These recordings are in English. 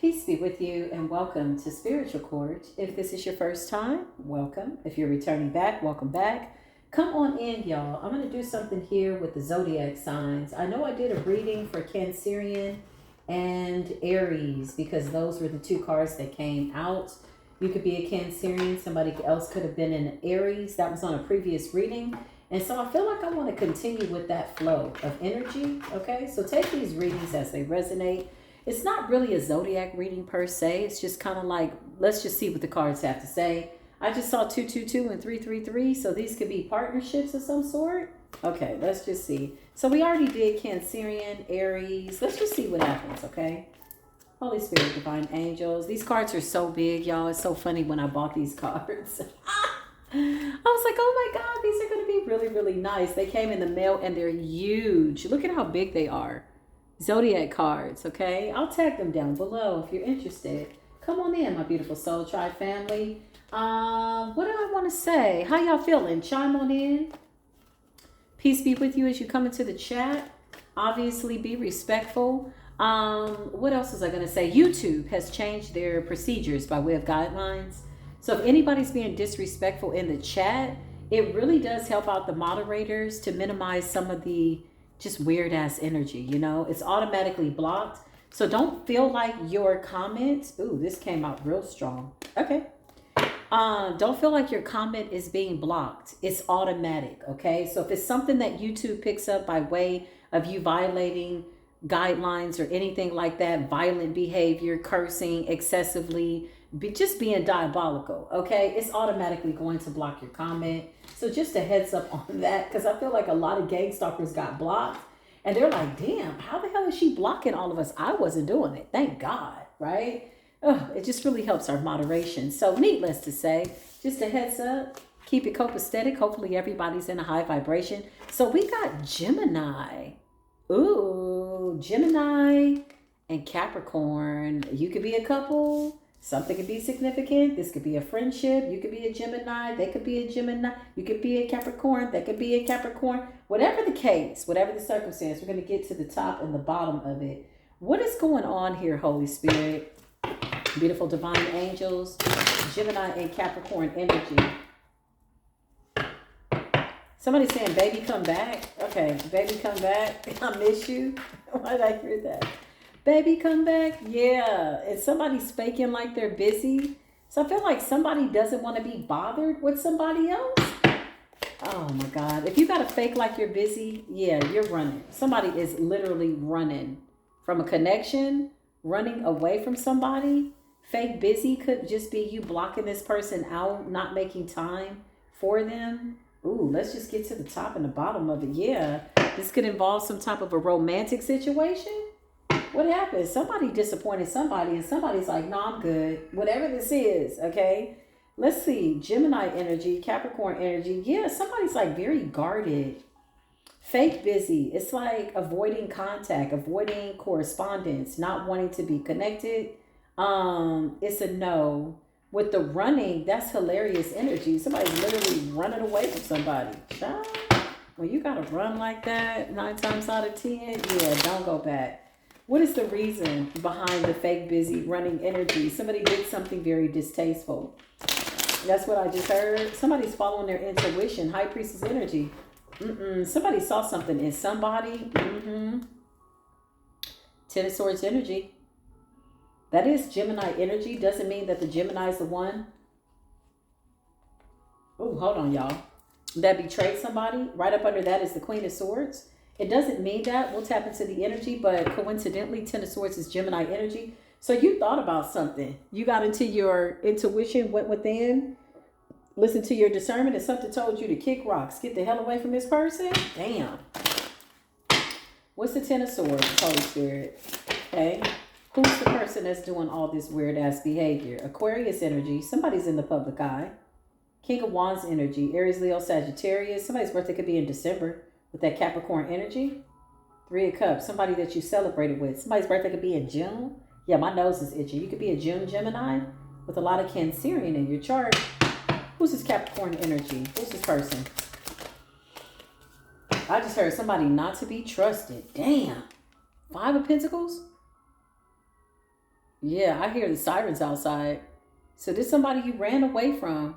Peace be with you and welcome to Spiritual Court. If this is your first time, welcome. If you're returning back, welcome back. Come on in, y'all. I'm going to do something here with the zodiac signs. I know I did a reading for Cancerian and Aries because those were the two cards that came out. You could be a Cancerian. Somebody else could have been an Aries. That was on a previous reading. And so I feel like I want to continue with that flow of energy. Okay, so take these readings as they resonate. It's not really a zodiac reading per se. It's just kind of like, let's just see what the cards have to say. I just saw 222 and 333. So these could be partnerships of some sort. Okay, let's just see. So we already did Cancerian, Aries. Let's just see what happens, okay? Holy Spirit, divine angels. These cards are so big, y'all. It's so funny when I bought these cards. I was like, oh my God, these are going to be really, really nice. They came in the mail and they're huge. Look at how big they are. Zodiac cards, okay? I'll tag them down below if you're interested. Come on in, my beautiful Soul Tribe family. What do I want to say? How y'all feeling? Chime on in. Peace be with you as you come into the chat. Obviously, be respectful. What else was I going to say? YouTube has changed their procedures by way of guidelines. So if anybody's being disrespectful in the chat, it really does help out the moderators to minimize some of the just weird ass energy, you know? It's automatically blocked. So don't feel like your comment, ooh, this came out real strong. Okay. Don't feel like your comment is being blocked. It's automatic, okay? So if it's something that YouTube picks up by way of you violating guidelines or anything like that, violent behavior, cursing excessively, just being diabolical, okay? It's automatically going to block your comment. So just a heads up on that, because I feel like a lot of gang stalkers got blocked and they're like, damn, how the hell is she blocking all of us? I wasn't doing it. Thank God, right? Oh, it just really helps our moderation. So needless to say, just a heads up, keep it copacetic. Hopefully everybody's in a high vibration. So we got Gemini. Ooh, Gemini and Capricorn. You could be a couple. Something could be significant. This could be a friendship. You could be a Gemini. They could be a Gemini. You could be a Capricorn. They could be a Capricorn. Whatever the case, whatever the circumstance, we're going to get to the top and the bottom of it. What is going on here, Holy Spirit? Beautiful divine angels, Gemini and Capricorn energy. Somebody's saying, baby, come back. Okay, baby, come back. I miss you. Why did I hear that? Baby, come back. Yeah. And somebody's faking like they're busy. So I feel like somebody doesn't want to be bothered with somebody else. Oh my God. If you got to fake like you're busy, yeah, you're running. Somebody is literally running from a connection, running away from somebody. Fake busy could just be you blocking this person out, not making time for them. Ooh, let's just get to the top and the bottom of it. Yeah. This could involve some type of a romantic situation. What happened? Somebody disappointed somebody and somebody's like, no, I'm good. Whatever this is, okay? Let's see. Gemini energy, Capricorn energy. Yeah, somebody's like very guarded. Fake busy. It's like avoiding contact, avoiding correspondence, not wanting to be connected. It's a no. With the running, that's hilarious energy. Somebody's literally running away from somebody. Child, when you gotta run like that 9 times out of 10, yeah, don't go back. What is the reason behind the fake busy running energy? Somebody did something very distasteful. That's what I just heard. Somebody's following their intuition. High priestess energy. Somebody saw something in somebody. Ten of Swords energy. That is Gemini energy. Doesn't mean that the Gemini is the one. Oh, hold on, y'all. That betrayed somebody. Right up under that is the Queen of Swords. It doesn't mean that. We'll tap into the energy, but coincidentally, Ten of Swords is Gemini energy. So you thought about something. You got into your intuition, went within, listened to your discernment, and something told you to kick rocks. Get the hell away from this person. Damn. What's the Ten of Swords, Holy Spirit? Okay. Who's the person that's doing all this weird ass behavior? Aquarius energy. Somebody's in the public eye. King of Wands energy. Aries, Leo, Sagittarius. Somebody's birthday could be in December with that Capricorn energy. 3 of Cups. Somebody that you celebrated with. Somebody's birthday could be in June. Yeah, my nose is itching. You could be a June Gemini with a lot of Cancerian in your chart. Who's this Capricorn energy? Who's this person? I just heard somebody not to be trusted. Damn. 5 of Pentacles. Yeah, I hear the sirens outside. So this somebody you ran away from.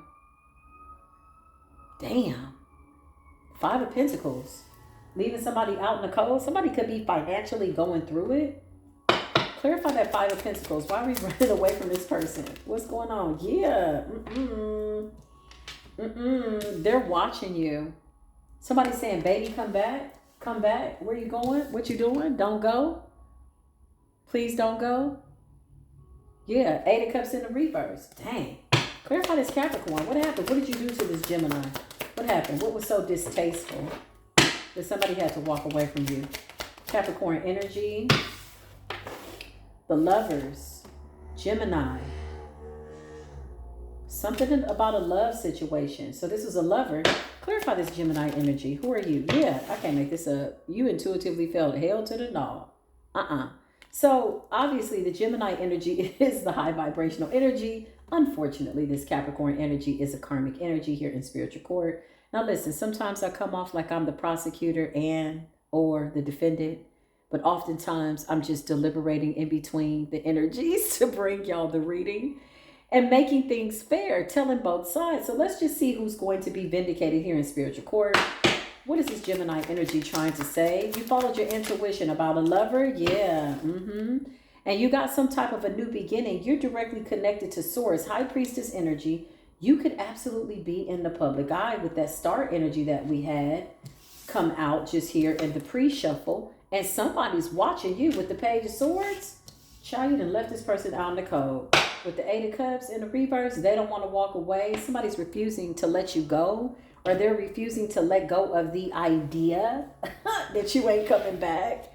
Damn. Five of Pentacles. Leaving somebody out in the cold. Somebody could be financially going through it. Clarify that Five of Pentacles. Why are we running away from this person? What's going on? Yeah. They're watching you. Somebody saying, baby, come back. Come back. Where you going? What you doing? Don't go. Please don't go. Yeah. Eight of Cups in the reverse. Dang. Clarify this Capricorn. What happened? What did you do to this Gemini? What happened? What was so distasteful that somebody had to walk away from you? Capricorn energy. The Lovers. Gemini. Something about a love situation. So this was a lover. Clarify this Gemini energy. Who are you? Yeah, I can't make this up. You intuitively felt hell to the no. So obviously the Gemini energy is the high vibrational energy. Unfortunately, this Capricorn energy is a karmic energy here in spiritual court. Now listen, sometimes I come off like I'm the prosecutor and or the defendant, but oftentimes I'm just deliberating in between the energies to bring y'all the reading and making things fair, telling both sides. So let's just see who's going to be vindicated here in spiritual court. What is this Gemini energy trying to say? You followed your intuition about a lover? Yeah. And you got some type of a new beginning. You're directly connected to source. High Priestess energy. You could absolutely be in the public eye with that star energy that we had come out just here in the pre-shuffle. And somebody's watching you with the Page of Swords. Child, you done left this person out in the cold. With the Eight of Cups in the reverse, they don't want to walk away. Somebody's refusing to let you go. Or they're refusing to let go of the idea that you ain't coming back.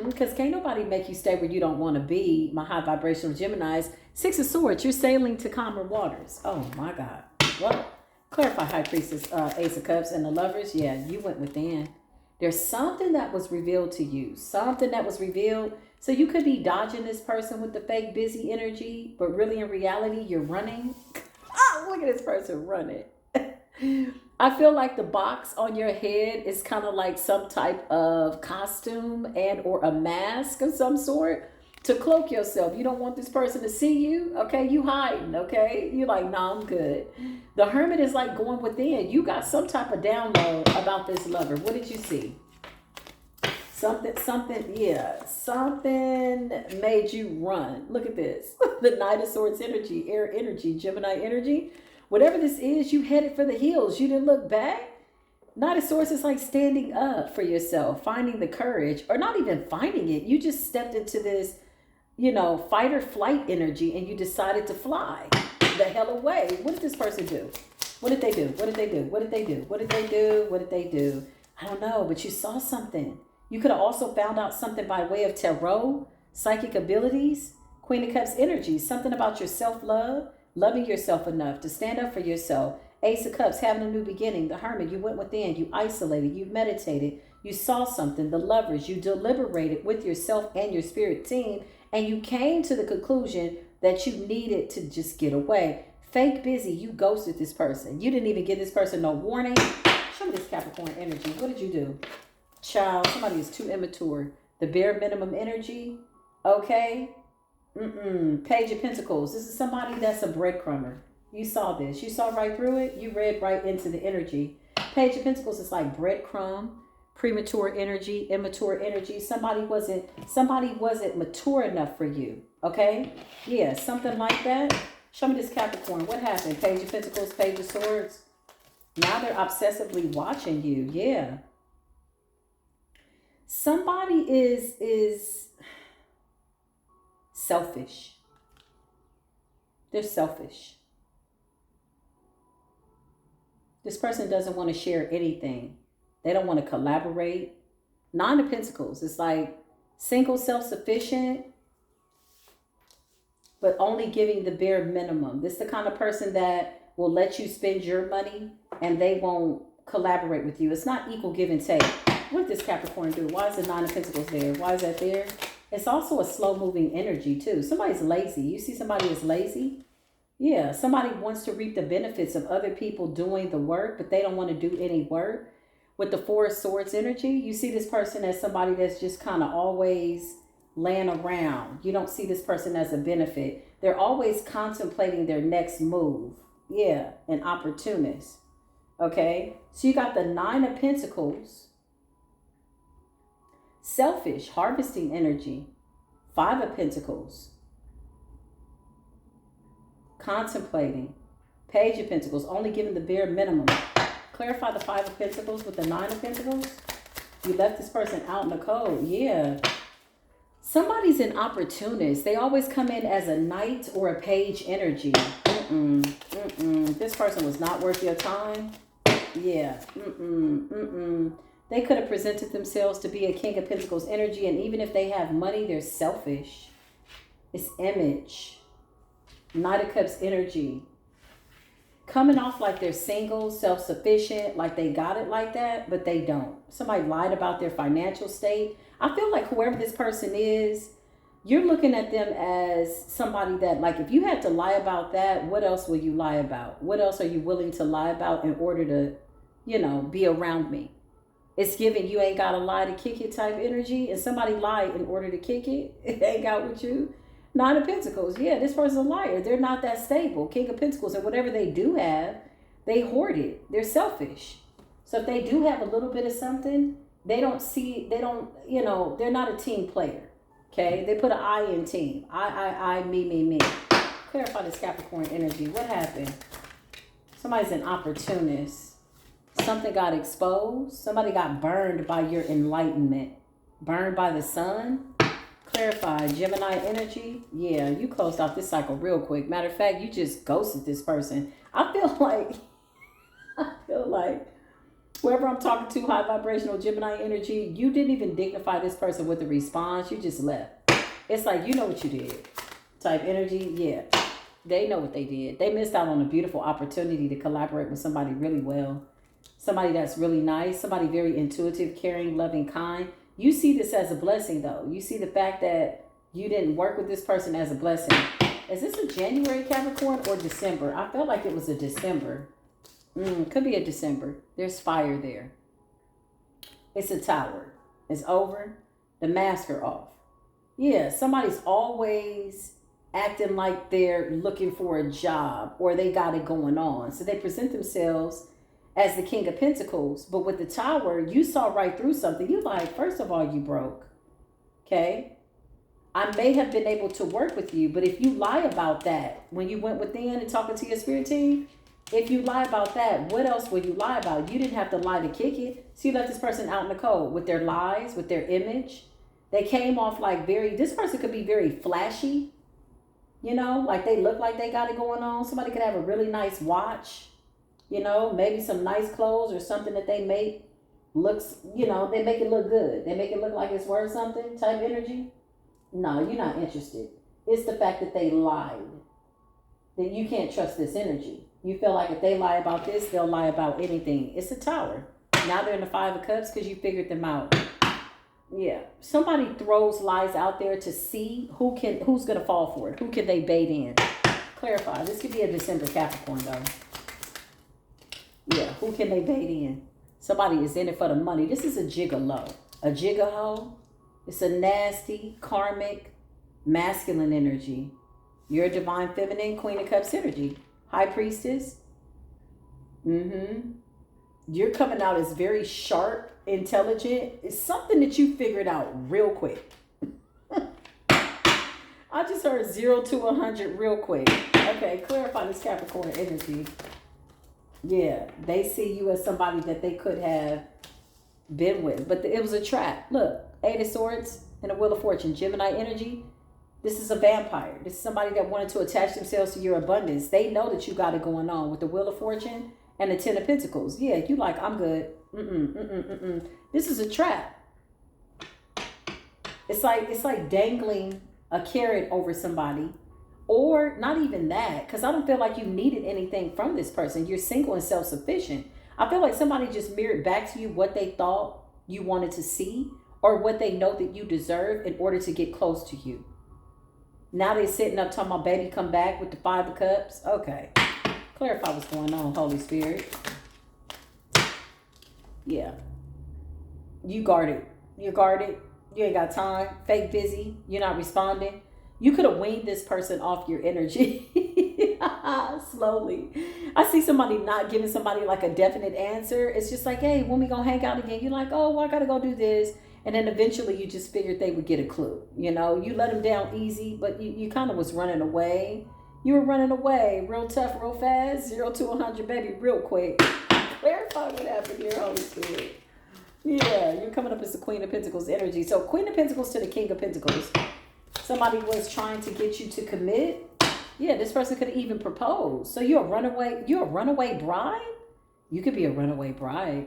Because can't nobody make you stay where you don't want to be. My high vibrational Geminis. Six of Swords, you're sailing to calmer waters. Oh my God. Well, clarify High Priestess, Ace of Cups and the Lovers. Yeah, you went within. There's something that was revealed to you. Something that was revealed. So you could be dodging this person with the fake busy energy, but really in reality, you're running. Look at this person running. I feel like the box on your head is kind of like some type of costume and or a mask of some sort to cloak yourself. You don't want this person to see you. Okay, you hiding. Okay, you're like, nah, I'm good. The Hermit is like going within. You got some type of download about this lover. What did you see? Something made you run. Look at this. The Knight of Swords energy, air energy, Gemini energy. Whatever this is, you headed for the hills. You didn't look back. Knight of Swords is like standing up for yourself, finding the courage, or not even finding it. You just stepped into this, fight or flight energy, and you decided to fly the hell away. What did this person do? What did they do? What did they do? What did they do? What did they do? What did they do? I don't know, but you saw something. You could have also found out something by way of tarot, psychic abilities, Queen of Cups energy, something about your self-love, loving yourself enough to stand up for yourself. Ace of Cups, having a new beginning. The Hermit, you went within, you isolated, you meditated, you saw something. The Lovers, you deliberated with yourself and your spirit team, and you came to the conclusion that you needed to just get away. Fake busy, you ghosted this person. You didn't even give this person no warning. Show me this Capricorn energy. What did you do? Child, somebody is too immature. The bare minimum energy, okay? Page of Pentacles. This is somebody that's a breadcrumber. You saw this. You saw right through it. You read right into the energy. Page of Pentacles is like breadcrumb, premature energy, immature energy. Somebody wasn't mature enough for you. Okay? Yeah, something like that. Show me this Capricorn. What happened? Page of Pentacles, Page of Swords. Now they're obsessively watching you. Yeah. Somebody is selfish. They're selfish. This person doesn't want to share anything. They don't want to collaborate. Nine of Pentacles. It's like single, self-sufficient, but only giving the bare minimum. This is the kind of person that will let you spend your money and they won't collaborate with you. It's not equal give and take. What does this Capricorn do? Why is the Nine of Pentacles there? Why is that there? It's also a slow-moving energy, too. Somebody's lazy. You see somebody is lazy? Yeah, somebody wants to reap the benefits of other people doing the work, but they don't want to do any work. With the Four of Swords energy, you see this person as somebody that's just kind of always laying around. You don't see this person as a benefit. They're always contemplating their next move. Yeah, an opportunist. Okay, so you got the 9 of Pentacles. Selfish, harvesting energy. 5 of Pentacles. Contemplating. Page of Pentacles, only giving the bare minimum. Clarify the 5 of Pentacles with the 9 of Pentacles. You left this person out in the cold. Yeah. Somebody's an opportunist. They always come in as a knight or a page energy. This person was not worth your time. Yeah. They could have presented themselves to be a King of Pentacles energy, and even if they have money, they're selfish. It's image. Knight of Cups energy. Coming off like they're single, self-sufficient, like they got it like that, but they don't. Somebody lied about their financial state. I feel like whoever this person is, you're looking at them as somebody that, like, if you had to lie about that, what else will you lie about? What else are you willing to lie about in order to, you know, be around me? It's giving you ain't got to lie to kick it type energy, and somebody lied in order to kick it. It ain't out with you. 9 of Pentacles. Yeah, this person's a liar. They're not that stable. King of Pentacles, and whatever they do have, they hoard it. They're selfish. So if they do have a little bit of something, they don't, you know, they're not a team player. Okay? They put an I in team. I, me. Clarify this Capricorn energy. What happened? Somebody's an opportunist. Something got exposed. Somebody got burned by your enlightenment. Burned by the sun. Clarify, Gemini energy. Yeah, you closed off this cycle real quick. Matter of fact, you just ghosted this person. I feel like whoever I'm talking to, high vibrational Gemini energy, you didn't even dignify this person with a response. You just left. It's like, you know what you did. Type energy. Yeah, they know what they did. They missed out on a beautiful opportunity to collaborate with somebody really well. Somebody that's really nice. Somebody very intuitive, caring, loving, kind. You see this as a blessing, though. You see the fact that you didn't work with this person as a blessing. Is this a January Capricorn or December? I felt like it was a December. Could be a December. There's fire there. It's a Tower. It's over. The mask are off. Yeah, somebody's always acting like they're looking for a job or they got it going on. So they present themselves as the King of Pentacles, but with the Tower, you saw right through something. You like, first of all, you broke. Okay? I may have been able to work with you, but if you lie about that, when you went within and talking to your spirit team, if you lie about that, what else will you lie about? You didn't have to lie to kick it. So you left this person out in the cold with their lies, with their image. They came off like this person could be very flashy. You know, like they look like they got it going on. Somebody could have a really nice watch. You know, maybe some nice clothes or something that they make looks, you know, they make it look good. They make it look like it's worth something type energy. No, you're not interested. It's the fact that they lied. That you can't trust this energy. You feel like if they lie about this, they'll lie about anything. It's a Tower. Now they're in the 5 of Cups because you figured them out. Yeah. Somebody throws lies out there to see who's going to fall for it. Who can they bait in? Clarify. This could be a December Capricorn, though. Yeah, who can they bait in? Somebody is in it for the money. This is a gigolo. A gigolo. It's a nasty, karmic, masculine energy. You're a divine feminine, Queen of Cups energy. High Priestess. You're coming out as very sharp, intelligent. It's something that you figured out real quick. I just heard 0 to 100 real quick. Okay, clarify this Capricorn energy. Yeah, they see you as somebody that they could have been with. But it was a trap. Look, 8 of Swords and a Wheel of Fortune. Gemini energy. This is a vampire. This is somebody that wanted to attach themselves to your abundance. They know that you got it going on with the Wheel of Fortune and the 10 of Pentacles. Yeah, you like, I'm good. This is a trap. It's like dangling a carrot over somebody. Or not even that, because I don't feel like you needed anything from this person. You're single and self-sufficient. I feel like somebody just mirrored back to you what they thought you wanted to see or what they know that you deserve in order to get close to you. Now they're sitting up talking about, baby, come back with the 5 of Cups. Okay. Clarify what's going on, Holy Spirit. Yeah. You guarded. You're guarded. You ain't got time. Fake busy. You're not responding. You could have weaned this person off your energy slowly. I see somebody not giving somebody like a definite answer. It's just like, hey, when we gonna hang out again? You're like, oh, well, I gotta go do this. And then eventually you just figured they would get a clue. You know, you let them down easy, but you kind of was running away. You were running away real tough, real fast, 0 to 100, baby, real quick. Clarify what happened here, Holy Spirit. Yeah, you're coming up as the Queen of Pentacles energy. So Queen of Pentacles to the King of Pentacles. Somebody was trying to get you to commit. Yeah, this person could have even proposed. So you're a runaway bride? You could be a runaway bride.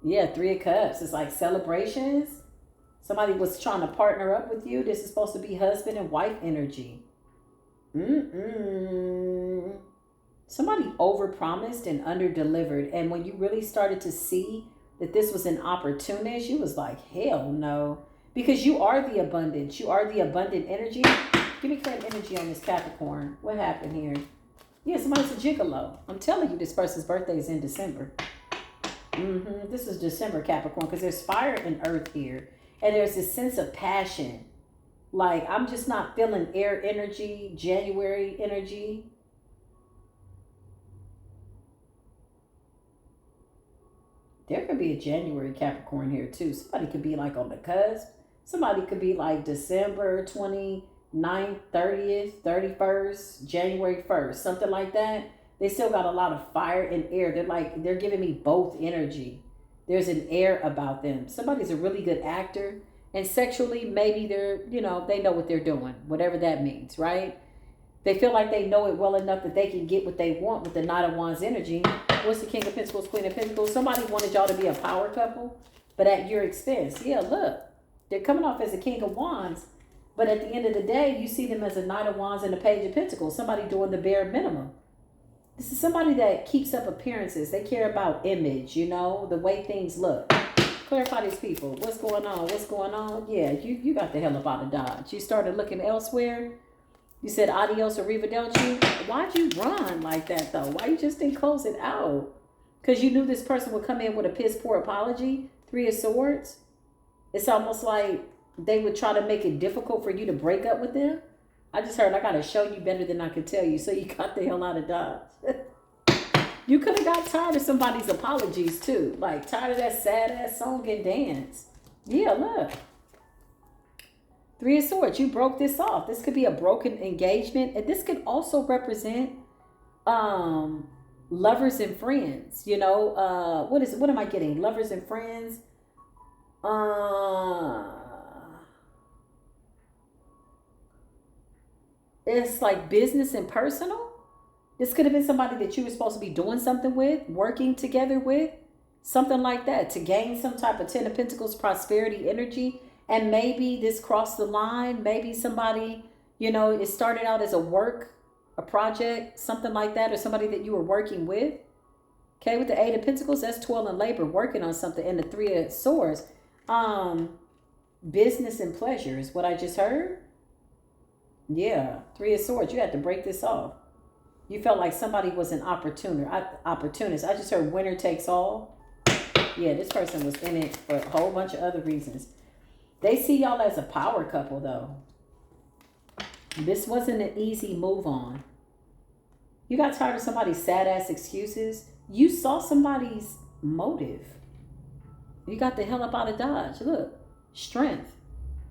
Yeah, 3 of Cups. It's like celebrations. Somebody was trying to partner up with you. This is supposed to be husband and wife energy. Somebody overpromised and underdelivered. And when you really started to see that this was an opportunist, you was like, hell no. Because you are the abundance. You are the abundant energy. Give me current energy on this Capricorn. What happened here? Yeah, somebody's a gigolo. I'm telling you, this person's birthday is in December. This is December, Capricorn, because there's fire and earth here. And there's this sense of passion. Like, I'm just not feeling air energy, January energy. There could be a January Capricorn here, too. Somebody could be, like, on the cusp. Somebody could be, like, December 29th, 30th, 31st, January 1st, something like that. They still got a lot of fire and air. They're giving me both energy. There's an air about them. Somebody's a really good actor. And sexually, maybe they know what they're doing, whatever that means, right? They feel like they know it well enough that they can get what they want with the Knight of Wands energy. What's the King of Pentacles, Queen of Pentacles? Somebody wanted y'all to be a power couple, but at your expense. Yeah, look, they're coming off as a King of Wands, but at the end of the day, you see them as a Knight of Wands and a Page of Pentacles, somebody doing the bare minimum. This is somebody that keeps up appearances. They care about image, the way things look. Clarify these people. What's going on? What's going on? Yeah, you got the hell up out of Dodge. You started looking elsewhere. You said adios or arrivederci. Why'd you run like that, though? Why you just didn't close it out? Because you knew this person would come in with a piss poor apology. 3 of Swords. It's almost like they would try to make it difficult for you to break up with them. I just heard I got to show you better than I could tell you. So you got the hell out of Dodge. You could have got tired of somebody's apologies, too. Like, tired of that sad-ass song and dance. Yeah, look. 3 of Swords. You broke this off. This could be a broken engagement. And this could also represent lovers and friends. What am I getting? Lovers and friends. It's like business and personal. This could have been somebody that you were supposed to be doing something with, working together with, something like that, to gain some type of 10 of Pentacles prosperity energy. And maybe this crossed the line. Maybe somebody, it started out as a project, something like that, or somebody that you were working with. Okay, with the 8 of Pentacles, that's toil and labor, working on something. And the 3 of Swords, business and pleasure is what I just heard. Yeah, 3 of Swords, you had to break this off. You felt like somebody was an opportunist. I just heard winner takes all. Yeah, this person was in it for a whole bunch of other reasons. They see y'all as a power couple, though. This wasn't an easy move on. You got tired of somebody's sad-ass excuses. You saw somebody's motive. You got the hell up out of Dodge. Look, strength,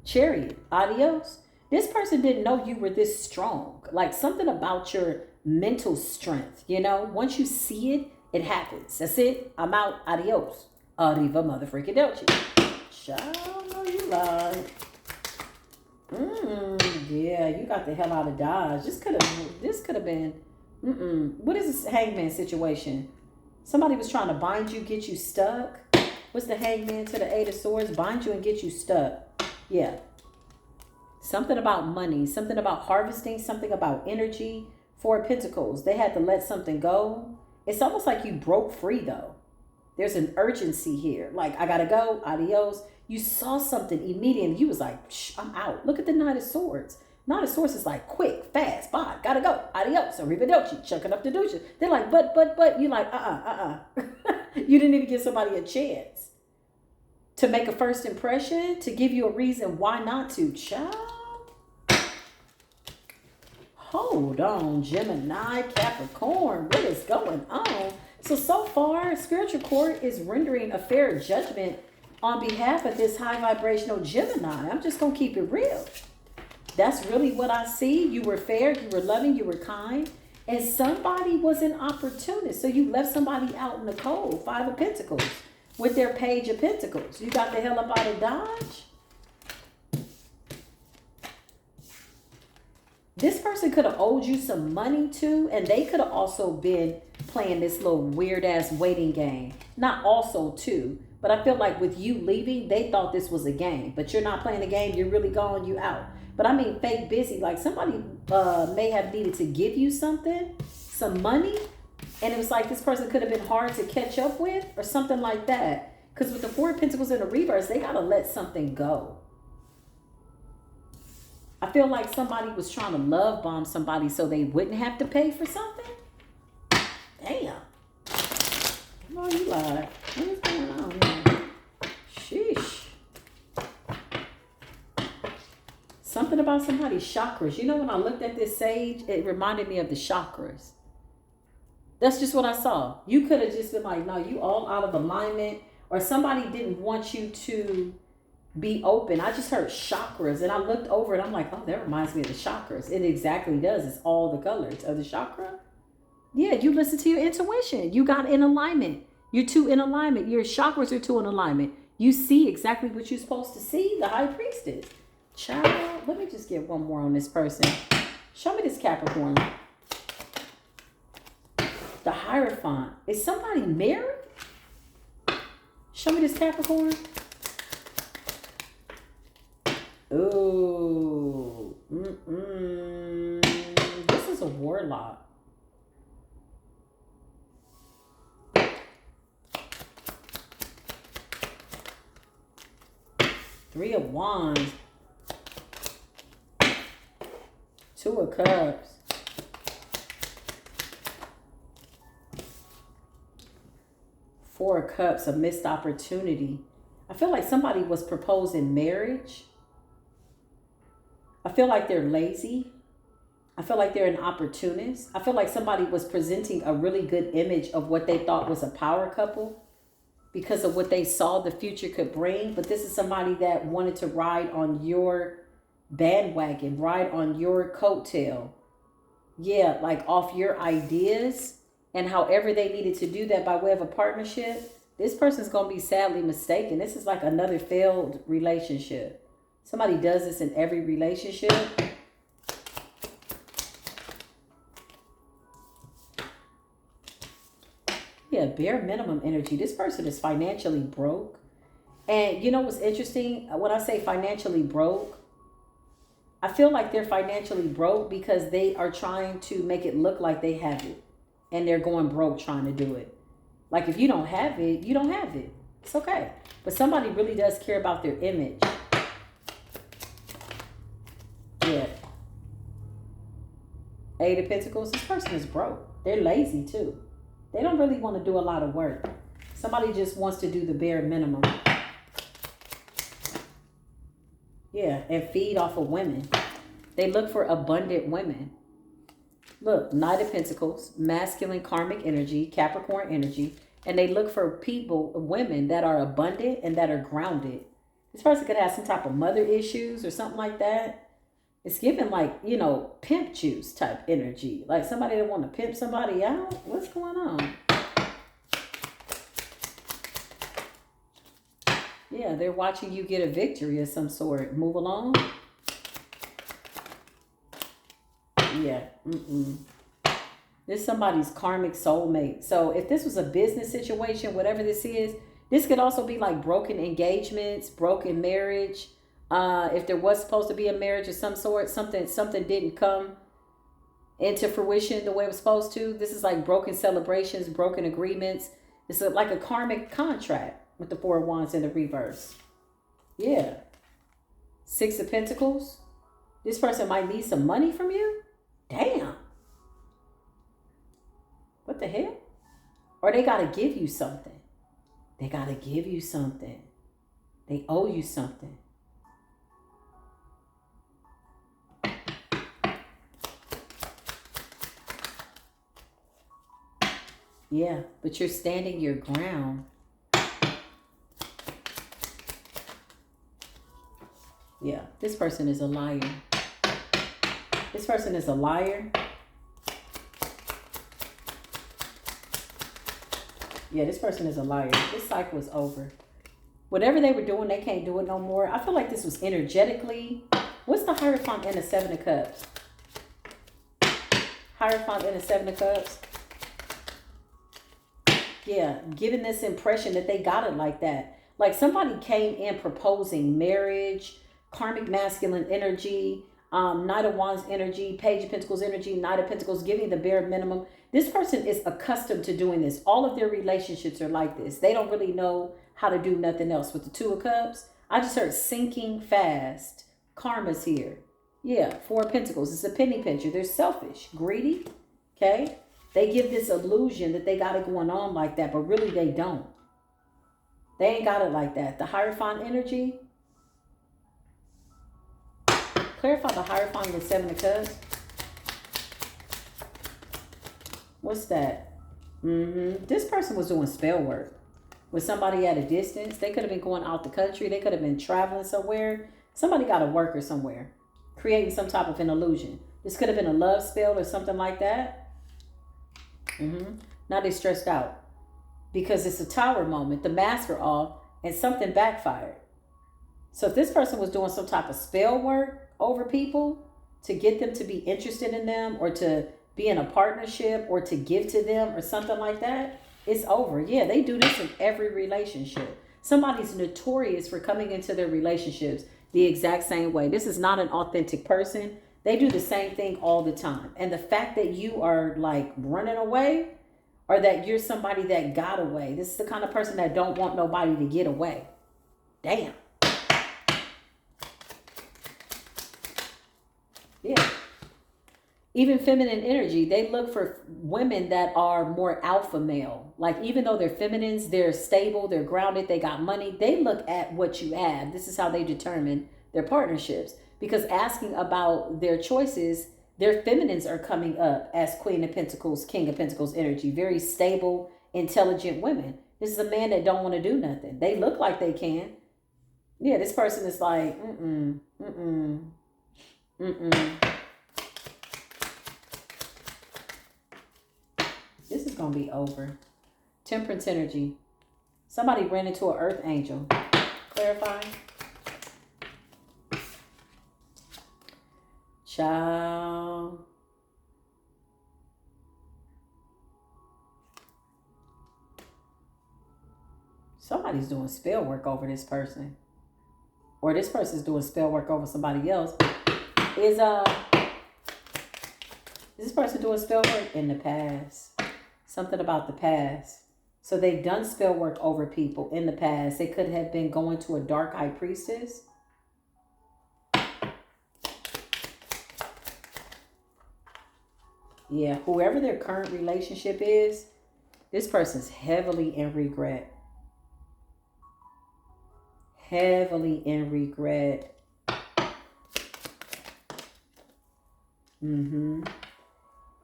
Chariot, adios. This person didn't know you were this strong. Like something about your mental strength, once you see it, it happens. That's it. I'm out. Adios. Arriva motherfreaking delchi. Child, no, you lied. Yeah, you got the hell out of Dodge. This could have been. What is this hangman situation? Somebody was trying to bind you, get you stuck. What's the hangman to the 8 of Swords? Bind you and get you stuck. Yeah. Something about money, something about harvesting, something about energy. 4 of Pentacles. They had to let something go. It's almost like you broke free, though. There's an urgency here. Like, I gotta go. Adios. You saw something immediately. You was like, I'm out. Look at the Knight of Swords. Knight of Swords is like, quick, fast, bye, gotta go. Adios. Arrivederci. Chucking up the douches. They're like, but. You like, You didn't even give somebody a chance. to make a first impression, to give you a reason why not to. Child. Hold on, Gemini, Capricorn. What is going on? So far, spiritual court is rendering a fair judgment on behalf of this high vibrational Gemini. I'm just going to keep it real. That's really what I see. You were fair, you were loving, you were kind, and somebody was an opportunist. So you left somebody out in the cold, 5 of Pentacles, with their Page of Pentacles. You got the hell up out of Dodge. This person could have owed you some money too, and they could have also been playing this little weird ass waiting game. Not also too, but I feel like with you leaving, they thought this was a game, but you're not playing a game. You're really gone, you out. But I mean, fake busy. Like somebody may have needed to give you something, some money, and it was like this person could have been hard to catch up with or something like that. Because with the 4 of Pentacles in the reverse, they got to let something go. I feel like somebody was trying to love bomb somebody so they wouldn't have to pay for something. Damn. Oh, you lied. What is going on here? Sheesh. Something about somebody's chakras. You know, when I looked at this sage, it reminded me of the chakras. That's just what I saw. You could have just been like, no, you all out of alignment. Or somebody didn't want you to be open. I just heard chakras, and I looked over and I'm like, oh, that reminds me of the chakras. It exactly does. It's all the colors of the chakra. Yeah, you listen to your intuition. You got in alignment. You're 2 in alignment. Your chakras are 2 in alignment. You see exactly what you're supposed to see. The High Priestess. Child, let me just get one more on this person. Show me this Capricorn. The Hierophant. Is somebody married? Show me this Capricorn. Ooh. This is a warlock. Three of Wands. 2 of Cups. Four of Cups, a missed opportunity. I feel like somebody was proposing marriage. I feel like they're lazy. I feel like they're an opportunist. I feel like somebody was presenting a really good image of what they thought was a power couple because of what they saw the future could bring. But this is somebody that wanted to ride on your bandwagon, ride on your coattail. Yeah, like off your ideas. And however they needed to do that by way of a partnership, this person's going to be sadly mistaken. This is like another failed relationship. Somebody does this in every relationship. Yeah, bare minimum energy. This person is financially broke. And you know what's interesting? When I say financially broke, I feel like they're financially broke because they are trying to make it look like they have it. And they're going broke trying to do it. Like if you don't have it, you don't have it. It's okay. But somebody really does care about their image. Yeah. 8 of Pentacles. This person is broke. They're lazy too. They don't really want to do a lot of work. Somebody just wants to do the bare minimum. Yeah, and feed off of women. They look for abundant women. Look, Knight of Pentacles, masculine karmic energy, Capricorn energy. And they look for people, women that are abundant and that are grounded. This person could have some type of mother issues or something like that. It's giving like, you know, pimp juice type energy. Like somebody that want to pimp somebody out. What's going on? Yeah, they're watching you get a victory of some sort. Move along. Yeah. This is somebody's karmic soulmate. So if this was a business situation, whatever this is, this could also be like broken engagements, broken marriage. If there was supposed to be a marriage of some sort, something didn't come into fruition the way it was supposed to. This is like broken celebrations, broken agreements. It's like a karmic contract with the 4 of Wands in the reverse. Yeah. 6 of Pentacles. This person might need some money from you. Damn. What the hell? Or they got to give you something. They got to give you something. They owe you something. Yeah, but you're standing your ground. Yeah, this person is a liar. This person is a liar. Yeah, this person is a liar. This cycle is over. Whatever they were doing, they can't do it no more. I feel like this was energetically. What's the Hierophant and the Seven of Cups? Hierophant and the Seven of Cups. Yeah, giving this impression that they got it like that. Like somebody came in proposing marriage, karmic masculine energy, Knight of Wands energy, Page of Pentacles energy, Knight of Pentacles, giving the bare minimum. This person is accustomed to doing this. All of their relationships are like this. They don't really know how to do nothing else. With the Two of Cups, I just heard sinking fast. Karma's here. Yeah, Four of Pentacles. It's a penny pincher. They're selfish, greedy. Okay? They give this illusion that they got it going on like that, but really they don't. They ain't got it like that. The Hierophant energy. Clarify the Hierophant and the Seven of Cups. What's that? This person was doing spell work with somebody at a distance. They could have been going out the country. They could have been traveling somewhere. Somebody got a worker somewhere, creating some type of an illusion. This could have been a love spell or something like that. Now they're stressed out because it's a Tower moment. The masks are off and something backfired. So if this person was doing some type of spell work over people to get them to be interested in them or to be in a partnership or to give to them or something like that, it's over. Yeah, they do this in every relationship. Somebody's notorious for coming into their relationships the exact same way. This is not an authentic person. They do the same thing all the time. And the fact that you are like running away or that you're somebody that got away. This is the kind of person that don't want nobody to get away. Damn. Yeah. Even feminine energy, they look for women that are more alpha male. Like even though they're feminines, they're stable, they're grounded, they got money. They look at what you have. This is how they determine their partnerships. Because asking about their choices, their feminines are coming up as Queen of Pentacles, King of Pentacles energy. Very stable, intelligent women. This is a man that don't want to do nothing. They look like they can. Yeah, this person is like, This is going to be over. Temperance energy. Somebody ran into an earth angel. Clarify. Child. Somebody's doing spell work over this person. Or this person's doing spell work over somebody else. Is this person doing spell work in the past? Something about the past. So they've done spell work over people in the past. They could have been going to a dark high priestess. Yeah, whoever their current relationship is, this person's heavily in regret. Heavily in regret.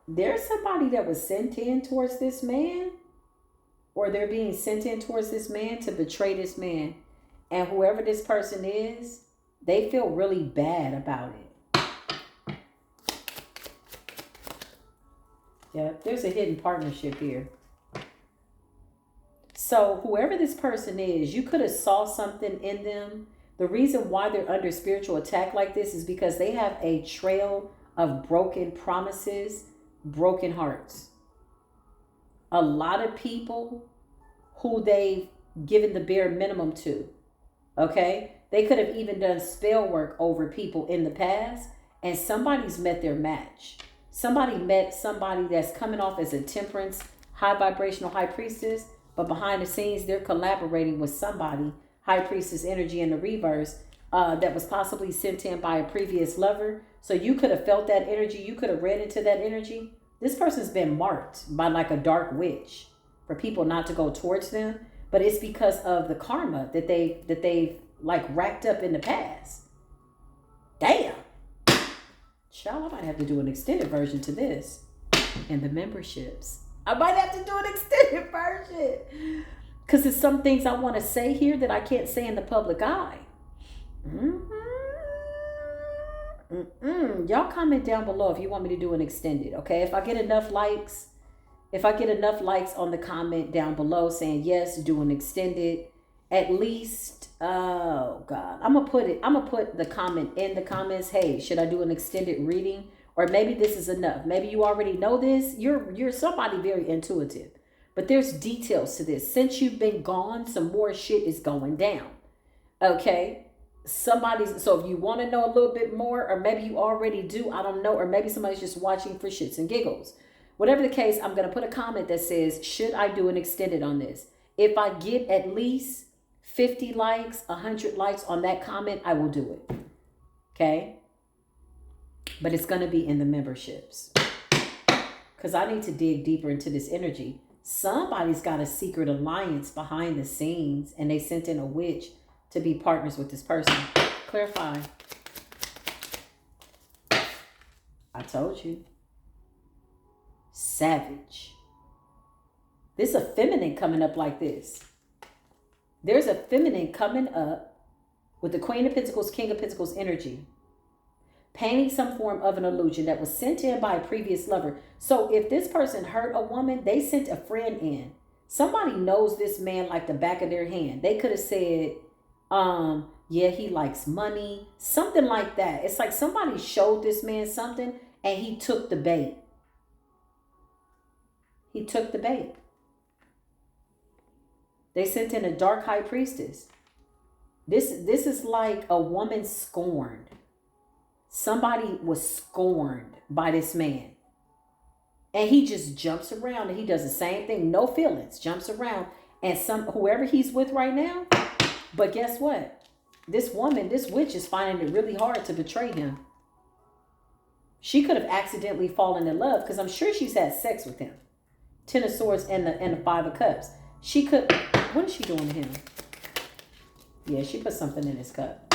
There's somebody that was sent in towards this man, or they're being sent in towards this man to betray this man. And whoever this person is, they feel really bad about it. Yeah, there's a hidden partnership here. So whoever this person is, you could have saw something in them. The reason why they're under spiritual attack like this is because they have a trail of broken promises, broken hearts. A lot of people who they've given the bare minimum to, okay? They could have even done spell work over people in the past, and somebody's met their match. Somebody met somebody that's coming off as a temperance, high vibrational high priestess, but behind the scenes, they're collaborating with somebody, high priestess energy in the reverse, that was possibly sent in by a previous lover. So you could have felt that energy. You could have read into that energy. This person's been marked by like a dark witch for people not to go towards them. But it's because of the karma that they've like racked up in the past. Damn. Child, I might have to do an extended version to this. And the memberships. I might have to do an extended version. Because there's some things I want to say here that I can't say in the public eye. Y'all comment down below if you want me to do an extended, okay? If I get enough likes on the comment down below saying yes, do an extended, at least, oh God, I'm gonna put the comment in the comments. Hey, should I do an extended reading? Or maybe this is enough. Maybe you already know this. You're somebody very intuitive, but there's details to this. Since you've been gone, some more shit is going down. Okay. So if you want to know a little bit more, or maybe you already do, I don't know, or maybe somebody's just watching for shits and giggles. Whatever the case, I'm going to put a comment that says, should I do an extended on this? If I get at least 50 likes, 100 likes on that comment, I will do it. Okay? But it's going to be in the memberships. Because I need to dig deeper into this energy. Somebody's got a secret alliance behind the scenes, and they sent in a witch to be partners with this person. Clarify. I told you. Savage. There's a feminine coming up like this. There's a feminine coming up with the Queen of Pentacles, King of Pentacles energy, painting some form of an illusion that was sent in by a previous lover. So if this person hurt a woman, they sent a friend in. Somebody knows this man like the back of their hand. They could have said, yeah, he likes money, something like that. It's like somebody showed this man something and he took the bait. He took the bait. They sent in a dark high priestess. This is like a woman scorned. Somebody was scorned by this man. And he just jumps around and he does the same thing. No feelings, jumps around. And whoever he's with right now. But guess what? This woman, this witch is finding it really hard to betray him. She could have accidentally fallen in love because I'm sure she's had sex with him. 10 of Swords and the 5 of Cups. She could, what is she doing to him? Yeah, she put something in his cup.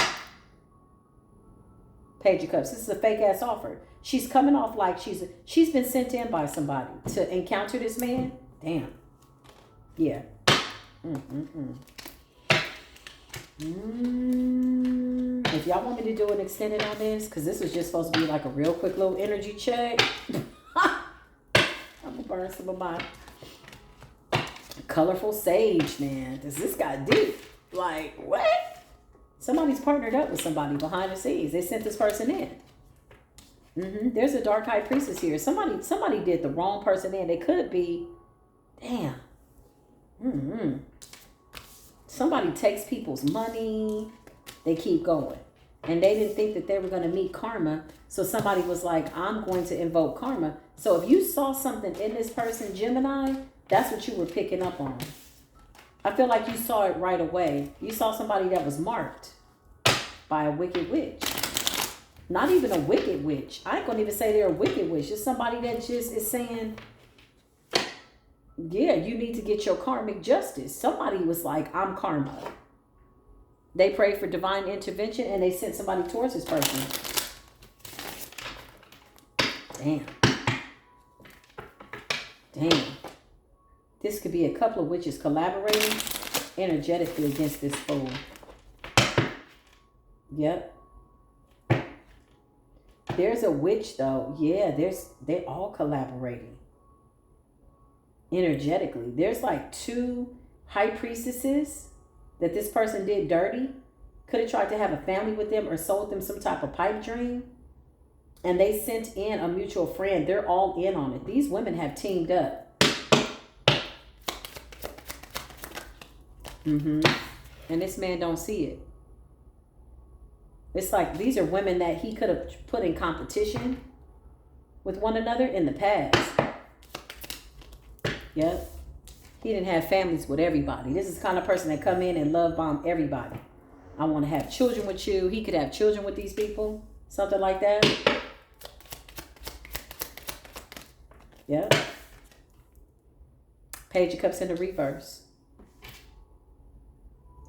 Page of Cups. This is a fake ass offer. She's coming off like she's been sent in by somebody to encounter this man. Damn. Yeah. If y'all want me to do an extended on this, because this was just supposed to be like a real quick little energy check. I'm gonna burn some of my colorful sage, man. This got deep. Like, what? Somebody's partnered up with somebody behind the scenes. They sent this person in. There's a dark high priestess here. Somebody did the wrong person in. They could be, damn. Somebody takes people's money. They keep going. And they didn't think that they were going to meet karma. So somebody was like, I'm going to invoke karma. So if you saw something in this person, Gemini, that's what you were picking up on. I feel like you saw it right away. You saw somebody that was marked by a wicked witch. Not even a wicked witch. I ain't going to even say they're a wicked witch. Just somebody that just is saying, yeah, you need to get your karmic justice. Somebody was like, I'm karma. They prayed for divine intervention and they sent somebody towards this person. Damn. This could be a couple of witches collaborating energetically against this fool. Yep. There's a witch though. Yeah, they're all collaborating energetically. There's like 2 high priestesses that this person did dirty. Could have tried to have a family with them or sold them some type of pipe dream. And they sent in a mutual friend. They're all in on it. These women have teamed up. And this man don't see it. It's like these are women that he could have put in competition with one another in the past. Yep. He didn't have families with everybody. This is the kind of person that come in and love bomb everybody. I want to have children with you. He could have children with these people. Something like that. Yep. Page of Cups in the reverse.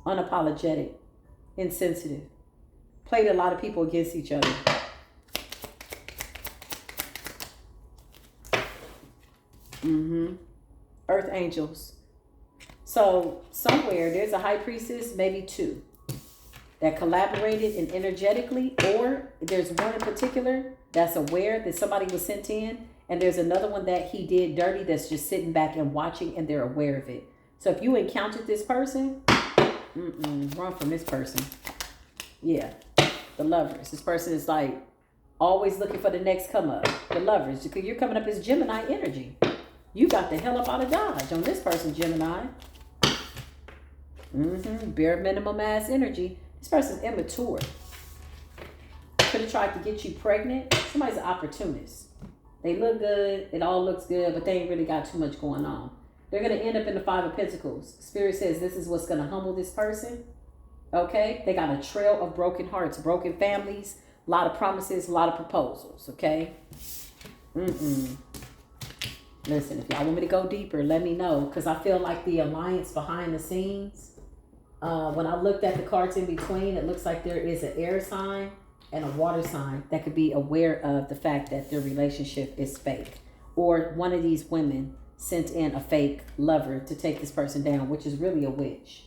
Unapologetic. insensitive. Played a lot of people against each other. Earth angels. So somewhere there's a high priestess, maybe two, that collaborated and energetically, or there's one in particular that's aware that somebody was sent in, and there's another one that he did dirty that's just sitting back and watching, and they're aware of it. So if you encountered this person, run from this person. Yeah, the Lovers. This person is like always looking for the next come up. The Lovers, because you're coming up as Gemini energy. You got the hell up out of Dodge on this person, Gemini. Bare minimum ass energy. This person's immature. Could have tried to get you pregnant. Somebody's an opportunist. They look good. It all looks good, but they ain't really got too much going on. They're going to end up in the Five of Pentacles. Spirit says this is what's going to humble this person. Okay? They got a trail of broken hearts, broken families, a lot of promises, a lot of proposals. Okay? Listen, if y'all want me to go deeper, let me know. Because I feel like the alliance behind the scenes, when I looked at the cards in between, it looks like there is an air sign and a water sign that could be aware of the fact that their relationship is fake. Or one of these women sent in a fake lover to take this person down, which is really a witch.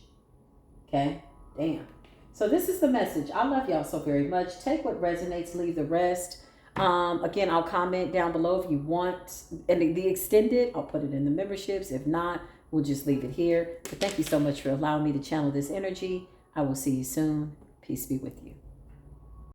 Okay? Damn. So this is the message. I love y'all so very much. Take what resonates, leave the rest. Again, I'll comment down below if you want. And the extended, I'll put it in the memberships. If not, we'll just leave it here. But thank you so much for allowing me to channel this energy. I will see you soon. Peace be with you.